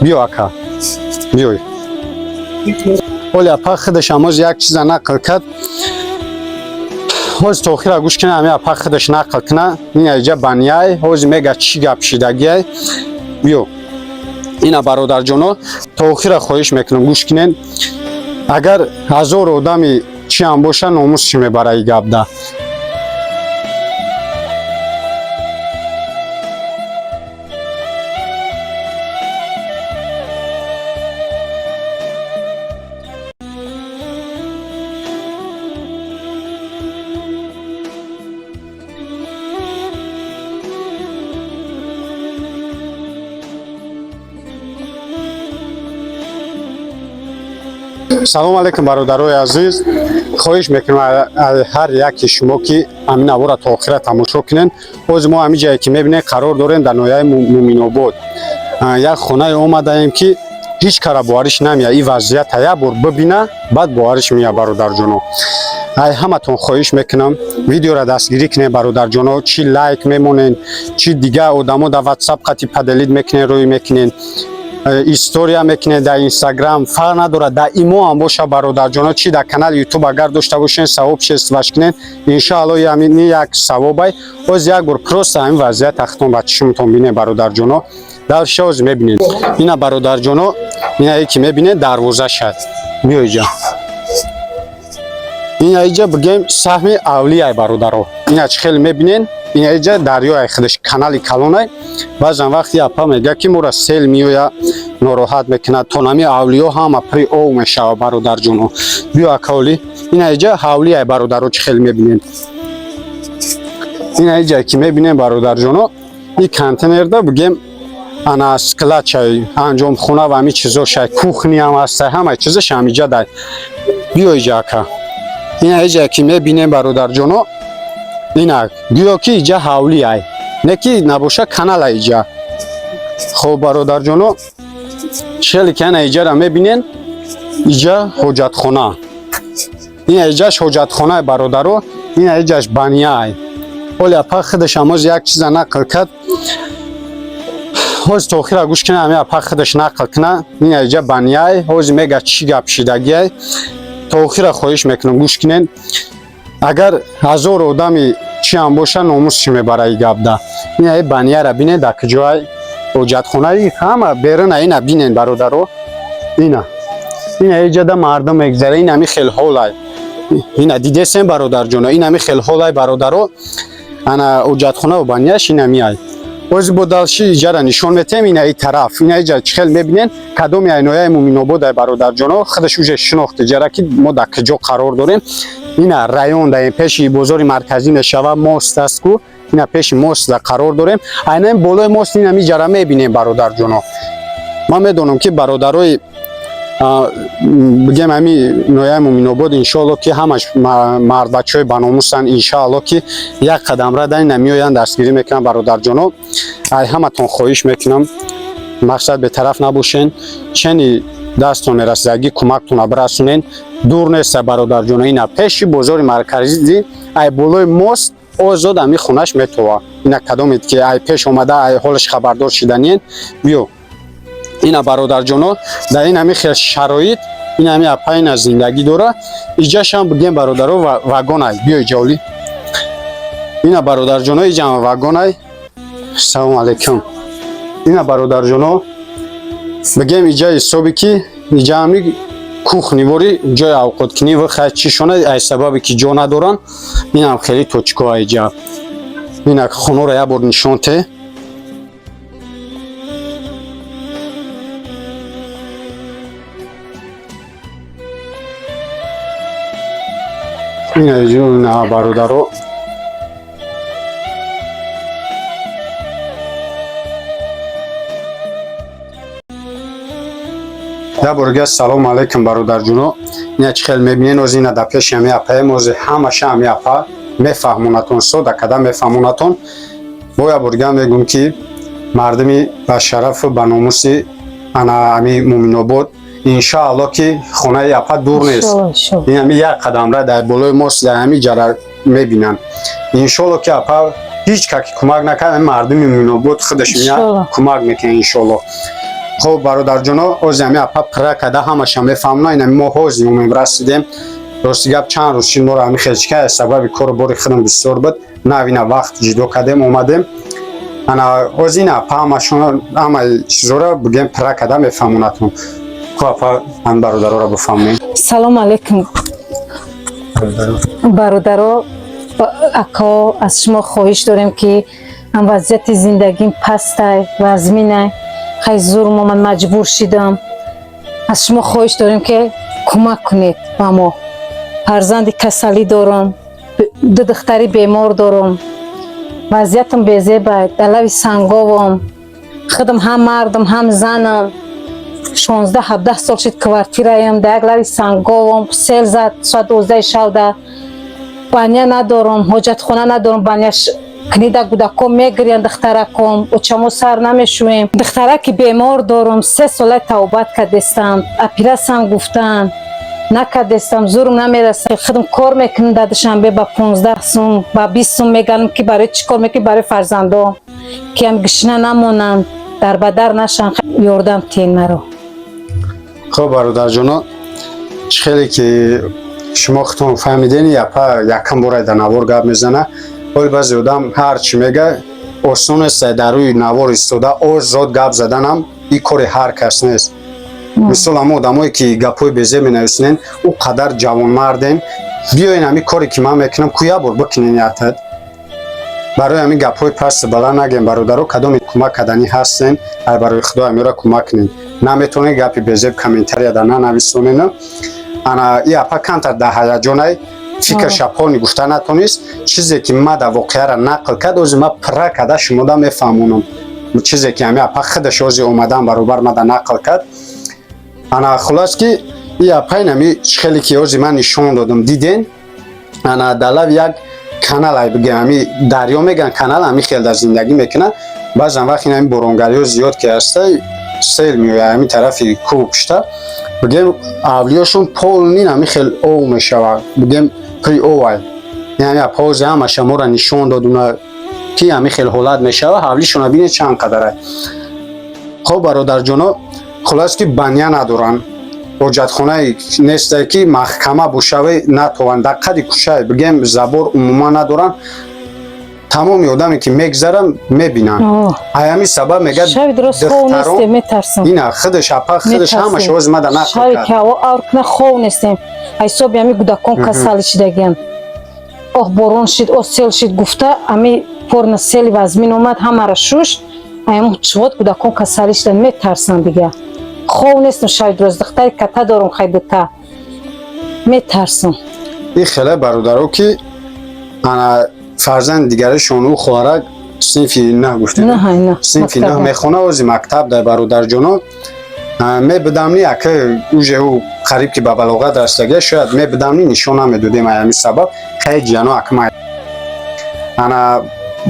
بیو اکا بیوی ولی اپا خودش امروز یک چیز نقل کرد حوز توخیر گوش کنه همه اپا خودش نقل کنه این ایجا بانیای حوز میگه چی گپ شیدگیه بیو اینا برادر جانو توخیر خواهش میکنم گوش کنین اگر هزار آدمی چی هم باشه ناموس چی میبره ای گپ ده سلام علیکم برادرای عزیز خواهش میکنم هر یکی شما که همین اوورا تا آخر تماشا کنین باز ما همین جایی که میبینید قرار داریم در ناحیه مومین آباد یک خانه اومده ایم که هیچ کار بارش نمیاد این وضعیت یک بار ببینه بعد بارش میاد برادر جانو همتون خواهش میکنم ویدیو را دستگیری کنین برادر جانو چی لایک میمونین چی دیگه آدمو در واتساپ قطعی پدلید میکنین روی میکنین استوریا میکنه در اینستاگرام فرق نداره در ایمو هم باشه برادر جانا چی در کانال یوتیوب اگر داشته باشین ثواب چیست واش کنین ان شاء الله همین یک ثوابای باز یک بار پروس همین وضعیت تختون بچه‌مون بینه برادر جانا در شوز میبینید اینا برادر جانا اینا یکی میبینه دروازه شد میوجا اینا اینجا بگیم سهم اولیه برادرو اینا چه خیلی میبینین این اینجا دریای خودش کانال کلونه بعضی وقتی اپا میگه که مورا سیل میویا ناراحت میکنه تونامی اولیو هم اپری او میشه برادر جونو بیا اکاولی این اینجا حولی برادرو چه خیلی میبینین این اینجا که میبینین برادر جونو این کانتینر ده بگیم انا اسکلات انجام خونه و همین چیزا شای کوخنی هم هست همه چیزش همینجا ده بیا اینجا که این اینجا که میبینین برادر جونو اینا گویا که اینجا حولی ای نکی نباشه کانال اینجا خب برادر جانو شلی که اینجا را میبینین اینجا حجت خانه این اینجاش حجت خانه برادرو این اینجاش بانیه ای ولی اپا خودش امروز یک چیز نقل کرد حوز توخیر گوش کنه همه اپا خودش نقل کنه این اینجا بانیه ای حوز میگه چی گپ شیدگیه توخیر خواهش میکنم گوش کنین اگر هزار آدمی چی هم باشه ناموس چی میبره ای گپ ده این بانیه را بینه در کجای حجت خانه همه بیرون اینا بینین برادرو اینا اینجا ده مردم میگذره این همی خیلی حال اینا دیده سین برادر جانو این همی خیلی حال برادرو انا حجت خانه و بانیهش این همی ای باز بودالشی اینجا را نشون میتیم این ای طرف این اینجا چه خیلی میبینین کدوم اینویای مومین آباد برادر جانو خودش اوج شناخته جره که ما در کجا قرار داریم اینا رایون در پیش بازار مرکزی نشوه ماست است کو اینا پیش ماست در قرار داریم اینا بالای ماست اینا می جرا میبینیم برادر جانو ما میدونم که برادرای بگم همین نوعی مومین آباد ان شاء الله که همش مرد بچهای بناموسن ان شاء الله که یک قدم را در نمیآیند دستگیری میکنن برادر جانو همتون خواهش میکنم مقصد به طرف نباشین چنین دستون رسیدگی کمکتون برسونین دور نیست برادر جون اینا پیش بازار مرکزی ای بالای ماست آزاد همی خونش میتوه اینا کدومید که ای پیش اومده ای حالش خبردار شدنین بیو اینا برادر جونو در این همی خیلی شرایط این همی اپاین از زندگی داره ایجاش هم بگیم برادرو واگن ای بیو جولی اینا برادر جونو ایجا واگن ای سلام علیکم اینا برادر جونو بگیم اینجا حسابی که اینجا همی کوخ نیوری جای اوقات کنی و خیلی چی شونه ای سببی که جا ندارن این هم خیلی توچکو اینجا این خونه رو یه بار نشون ته این اینجا نه برادرو در برگه سلام علیکم برادر جونو نه چه خیلی میبینین از این در پیش همی اپای موزه همه همی اپا میفهمونتون سو در کدام میفهمونتون باید برگه میگم که مردمی با شرف و بناموسی انا همی مومین آباد انشاءالله که خونه اپا دور نیست این همی یک قدم را در بالای موست در همی جرا میبینن انشاءالله که اپا هیچ که کمک نکنه مردمی مومین آباد خودش میاد کمک میکنه انشاءالله خب برادرجانو از همی اپا پرا کده همش هم بفهمنا این ما حوزی اومیم رسیدیم راستی گپ چند روز چین نور همی خیلچکه سبب کار باری خودم بسیار بود نوینه وقت جدو کدیم اومدیم انا از این اپا همشون همه چیزورا بگیم پرا کده بفهمونتون که اپا هم برادرها را بفهمونیم. سلام علیکم برادرها اکا از شما خواهش داریم که هم وضعیت زندگیم پسته وزمینه خیلی زور من مجبور شدم از شما خواهش داریم که کمک کنید با ما فرزند کسلی دارم دو دختری بیمار دارم وضعیتم بیزیبه دلوی سنگاوم خودم هم مردم هم زنم 16-17 سال شد کوارتیرایم در یک لری سنگاوم سیل زد ساعت 12 شب بانیا ندارم حاجت خونه ندارم بانیا کنیده گودکم میگریند دخترکم و چمو سر نمیشویم دخترک بیمار دارم 3 ساله توبت کردستم اپیراسم گفتن نکردستم زورم نمیرسه خودم کار میکنم در دوشنبه با 15 سوم با 20 سوم میگن که برای چی کار میکنی برای فرزندام که هم گشنه نمونن در بدر نشن یاردم تین مرا. خب برادر جانا خیلی که شما خودتون فهمیدین یپا یکم برای در نوار گپ میزنه ولی بعضی آدم هر چی میگه آسان است در روی نوار ایستاده آزاد گپ زدن هم این کار هر کس نیست. مثلا هم آدمایی که گپای بیزه می نویسنین او قدر جوان مردین بیاین همین کاری که من میکنم کویا بر بکنین یاتد برای همین گپای پس بالا نگیم برادرها کدام کمک کردنی هستین برای خدا همین را کمک کنین نمیتونین گپی بیزه کامنتری در ننویسونین انا ای اپا کانتر ده هیجانی فکر شپانی گفته نتونست چیزی که ما در واقعه را نقل کرد از ما پرا کرده شما دا میفهمونم چیزی که همین اپا خودش از اومدن برابر ما در نقل کرد انا خلاص که ای اپا اینمی خیلی که از من نشون دادم دیدین انا دلو یک کانال های بگیم همی دریا میگن کانال همی خیلی در زندگی میکنه بعضا وقت این همی برونگری ها زیاد که هسته سیل میوه همی طرفی کوب شده بگیم اولیاشون پول نین همی خیلی او میشوه بگیم پری او های یعنی پاوزی همه شما را نشون دادونه که همی خیلی حالت میشوه اولیشون ها بینید چند قدره خب برادر جانا خلاص که بنیه ندارن حجت خونه نیسته که محکمه بوشوه نتوان دقیقی کشه بگیم زبور عموما ندارن تمامی آدمی که میگذرم میبینن همی سبب میگه شاید درست خواه نیستیم میترسم اینه خودش اپا خودش همه شوز مده نقل شاید که آرکنه خواه نیستیم حساب همی گودکان کسالی شدگیم بارون شد سیل شد گفته همی پرن سیلی وزمین اومد همه را شوش همی چواد گودکان کسالی شدن میترسن دیگه خواه نیستم شاید درست دختری کتا دارم خیلی تا میترسم این خیلی برادرها که انا فرزند دیگرشون او خواهرک صنفی نه گفته نه صنفی نه میخونه از مکتب در برادر جانا می بدمنی اکه اوجه او قریب که به بلاغت رسیده شاید می بدمنی نشون نمیدودیم همی سبب خیلی جانا اکمه انا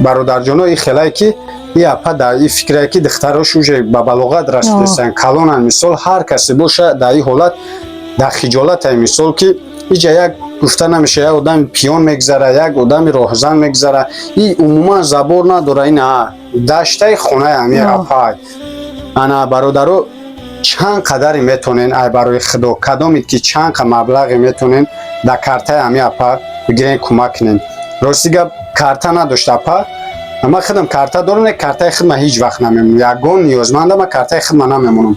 برادر جانا این خیلی که ای اپا در این فکره که دختراش اوجه به بلاغت رسیده کلان مثال هر کسی باشه در این حالت در خجالت های مثال که اینجا یک گفته نمیشه یک آدم پیان میگذره یک آدم راهزن میگذره این عموما زبور نداره این دشته خونه همی اپای انا برادرو چند قدری میتونین ای برای خدا کدامید که چند مبلغی میتونین در کارت همی اپا بگیرین کمک کنین راستی گپ کارت نداشت اپا اما خودم کارت دارم کارت خود ما هیچ وقت نمیمونم یگان نیازمندم ما کارت خود ما نمیمونم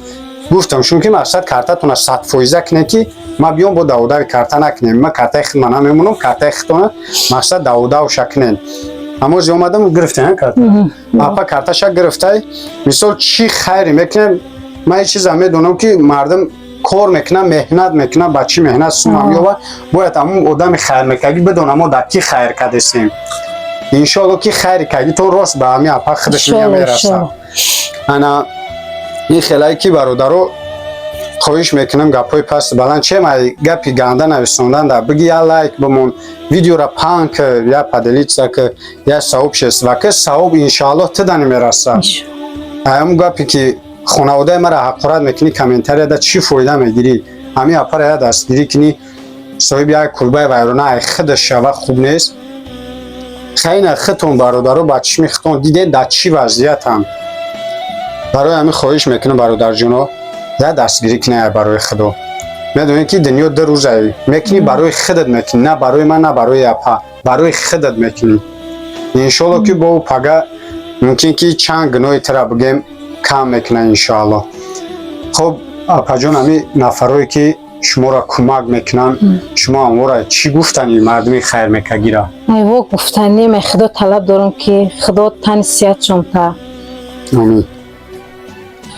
گفتم چون که مقصد کارتتون 100% کنه که ما بیام با داودا کارت نکنیم ما کارت خود ما نمیمونم کارت خودتون مقصد داودا و شکنین اما از اومدم گرفتن کارت اپا کارتش گرفته مثلا چی خیری میکنه من یه چیز میدونم که مردم کار میکنه مهنت میکنه بچی مهنت سونم یا باید همون آدم خیر میکنی بدونم ما در کی خیر کردیم انشالله که خیر کردی تو راست به همین اپا خودش میرسه انا این خیلی که برادرو خواهش میکنم گپای پس بلند چه ما گپی گنده نویسوندن در بگی یا لایک بمون ویدیو را پانک یا پدلیت سک یا صاحب شست و که صاحب انشالله تدانی میرسه هم گپی که خانواده مرا حقارت میکنی کامنتری دا چی فایده میگیری همین اپا را دستگیری کنی صاحب یک کلبه ویرونه خودش شوه خوب نیست خیلی خودتون برادرو با چشم خودتون دیدین در چی وضعیت هم برای همین خواهش میکنم برادر جونو یا دستگیری کنه برای خدا. میدونی که دنیا دو روزه میکنی برای خودت میکنی، نه برای من نه برای اپا، برای خودت میکنی. انشالله که با پگه ممکن که چند گناهی تر بگیم کم میکنه انشالله. خب اپا جون همین نفرایی که شما را کمک میکنن شما امورا چی گفتنی مردمی خیر میکگیره؟ ایوا گفتنی من خدا طلب دارم که خدا تن صحت شمتا آمین.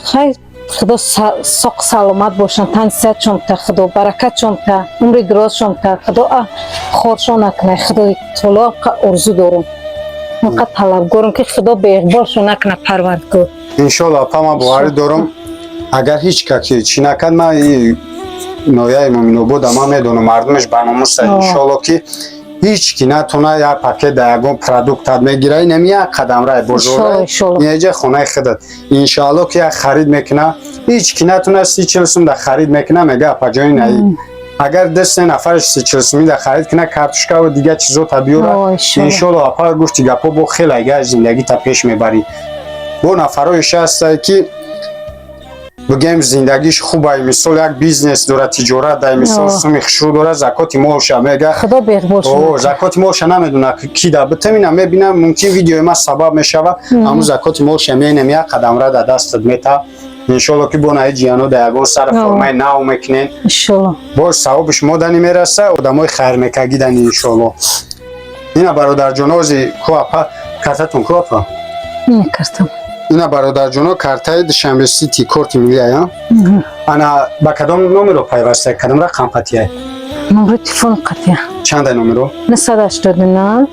خیر خدا ساق سلامت باشن، تن صحت شمتا، خدا برکت شمتا، عمر دراز شمتا، خدا خورشان نکنه، خدا طلا ارزو دارم اینقدر طلبگارم که خدا به اقبالشون نکنه پروردگار. انشالله اپا من باوری دارم اگر هیچ کسی چی نکرد من این نویای مومن آباد ما میدونم مردمش برنامه است انشالله که هیچ کی نتونه یک پاکت دیگه پروداکت میگیره نمی یک قدم راه بزرگ اینجا خونه خودت انشالله که خرید میکنه هیچ کی نتونه 30-40 سوم در خرید میکنه میگه اپا جای نه اگر دست نفرش 30-40 سومی در خرید کنه کارتوشکا و دیگه چیزا تا بیاره انشالله اپا گفت گپا با خیلی اگه زندگی تا پیش میبری با نفرایش هست که بگیم زندگیش خوبه مثال یک بیزنس داره تجارت داره مثال سومی خشو داره زکات مالش میگه خدا بهبود زکات مالش نمیدونه کی دا بتمینم میبینم ممکن ویدیو ما سبب میشوه اما زکات مالش میینم یک قدم را در دستت میتا انشالله که بونه جیانو دیگه سر فرمای نو میکنین انشالله با ثوابش مدنی میرسه آدمای خیر میکگیدن انشالله. اینا برادر جنازی کوپا کارتتون کوپا نکردم اینا برادر جونو کارتای دوشنبه سیتی کورت ملی ها انا با کدام نمره پیوسته کدام رقم قطعه نمره تلفن قطعه چند نمره 989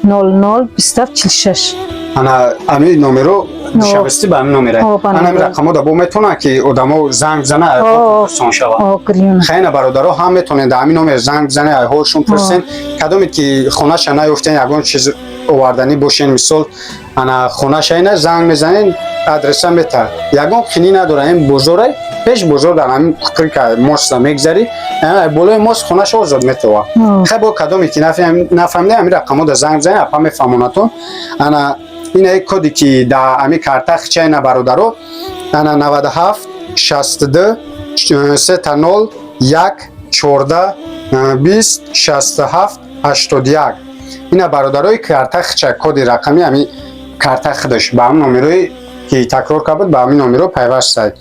00 2746 انا امی نمره دوشنبه سیتی با امی نمره انا امی رقمو دا بو میتونه که آدمو زنگ بزنه پرسون شوه خیلی برادرها هم میتونن دا امی نمره زنگ بزنه هاشون پرسن کدامی که خونه شنا یفتن یگون چیز آوردنی باشین مثال انا خونه شاینه زنگ میزنین ادرس میته یگان خینی نداره این بزرگ پیش بزرگ در همین کپری که ماست میگذاری بولای ماست خونه شو آزاد میتوه خیلی با کدامی که نفهمیده همین رقمو در زنگ بزنین اپا میفهمونتون انا این ای کدی که در همین کارتخ چاینه برادرو انا 97 62 3 1 14 20 67 81 اینا برادرای کارتخ چک کد رقمی همین کارتخ داشت با هم نمره که تکرار کرد با همین نمره پیوسته.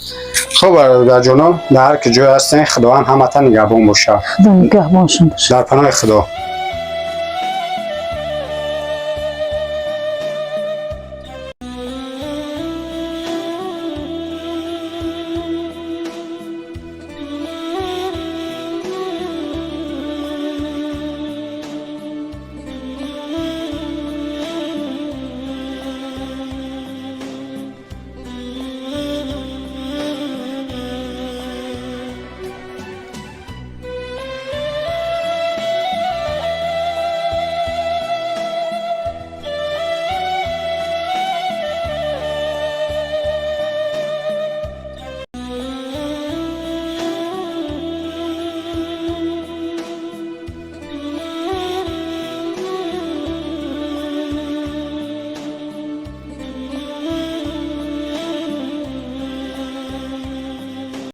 خب برادر جونو در هر که جای هستین خداوند همتون نگهبان باشه. خدا نگهبانشون باشه. در پناه خدا.